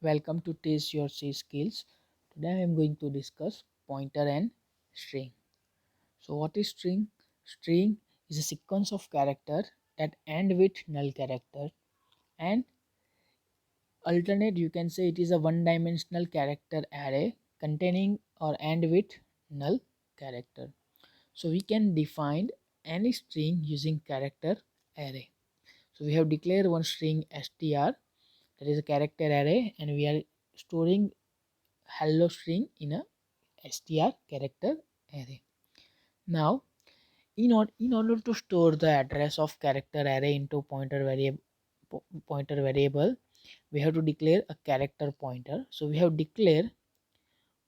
Welcome to Taste Your C Skills. Today I am going to discuss pointer and string. So what is string? String is a sequence of character that end with null character, and alternate you can say it is a one-dimensional character array containing or end with null character. So we can define any string using character array. So we have declared one string str, that is a character array, and we are storing hello string in a str character array. Now, in order to store the address of character array into pointer variable, we have to declare a character pointer. So we have declared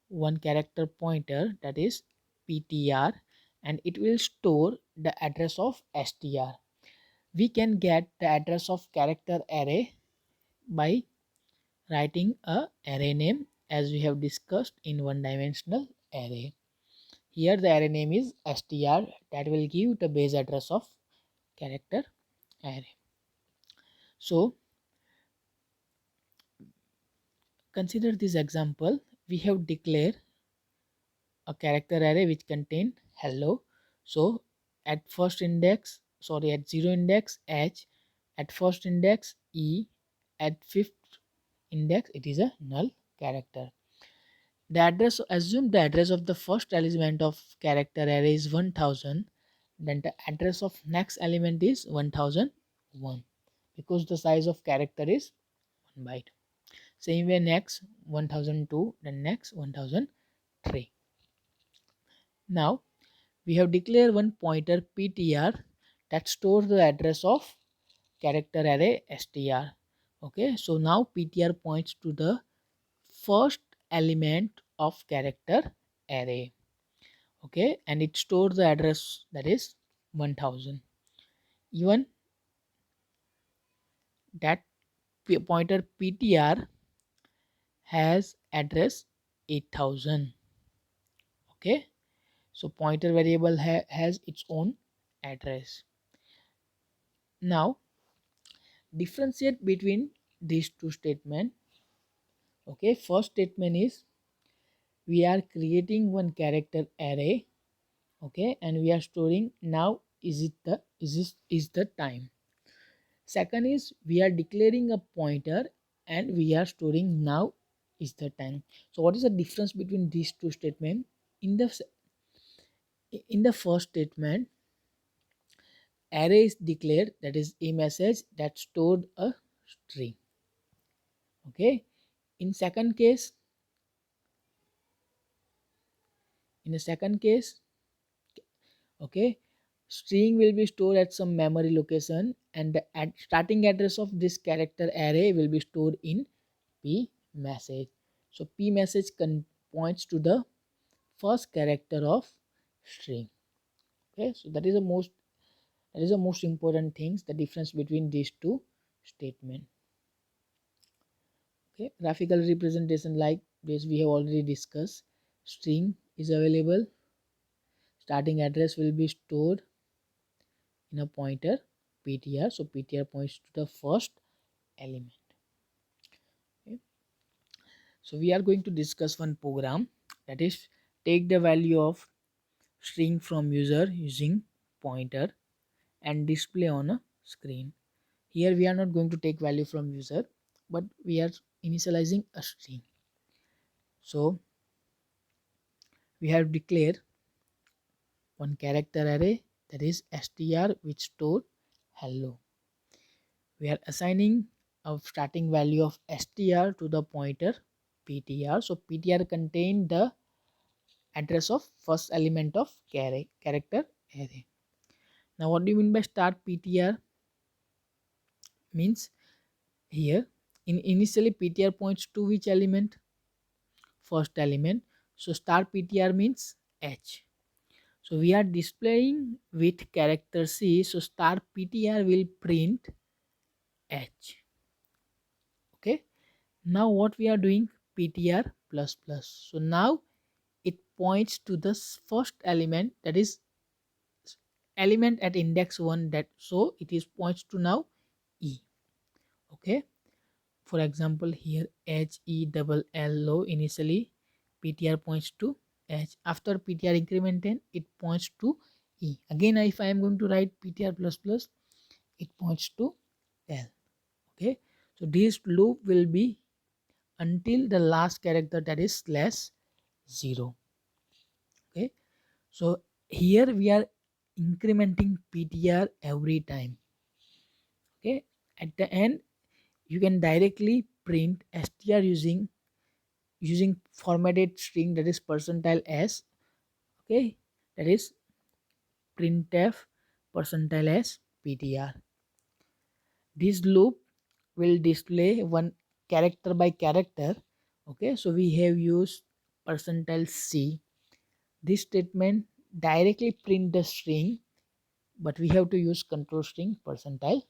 one character pointer, that is ptr, and it will store the address of str. We can get the address of character array by writing a array name, as we have discussed in one dimensional array. Here the array name is str, that will give the base address of character array. So consider this example. We have declared a character array which contain hello. So at first index, sorry, at zero index h, at first index e, at fifth index it is a null character. The address, assume the address of the first element of character array is 1000, then the address of next element is 1001, because the size of character is 1 byte. Same way next 1002, then next 1003. Now we have declared one pointer ptr that stores the address of character array str. Okay, so now ptr points to the first element of character array. Okay, and it stores the address, that is 1000. Even that pointer ptr has address 8000. Okay, so pointer variable has its own address. Now differentiate between these two statements. Okay, first statement is we are creating one character array. Okay, and we are storing now is the time. Second is we are declaring a pointer and we are storing now is the time. So what is the difference between these two statements? In the first statement, array is declared, that is a message that stored a string. Okay, in second case, in the second case, okay, string will be stored at some memory location, and the starting address of this character array will be stored in p message. So p message points to the first character of string. Okay, so that is the most important things, the difference between these two statements. Okay, graphical representation like this we have already discussed. String is available, starting address will be stored in a pointer ptr, so ptr points to the first element. Okay, so we are going to discuss one program, that is take the value of string from user using pointer and display on a screen. Here we are not going to take value from user, but we are initializing a string. So we have declared one character array, that is str, which store hello. We are assigning a starting value of str to the pointer ptr. So ptr contain the address of first element of character array. Now what do you mean by start ptr? Means here in initially ptr points to which element? First element. So star ptr means h. So we are displaying with character c, so star ptr will print h. Okay, now what we are doing? Ptr plus plus. So now it points to the first element, that is element at index 1, that so it is points to now e. Okay, For example, here HELL initially PTR points to H. After PTR increment 10, it points to E. Again, if I am going to write PTR plus plus, it points to L. Okay, so this loop will be until the last character, that is slash 0. Okay, so here we are incrementing PTR every time. Okay, at the end you can directly print str using formatted string, that is percentile s. Okay, that is printf percentile s ptr. This loop will display one character by character. Okay, so we have used percentile c. This statement directly print the string, but we have to use control string percentile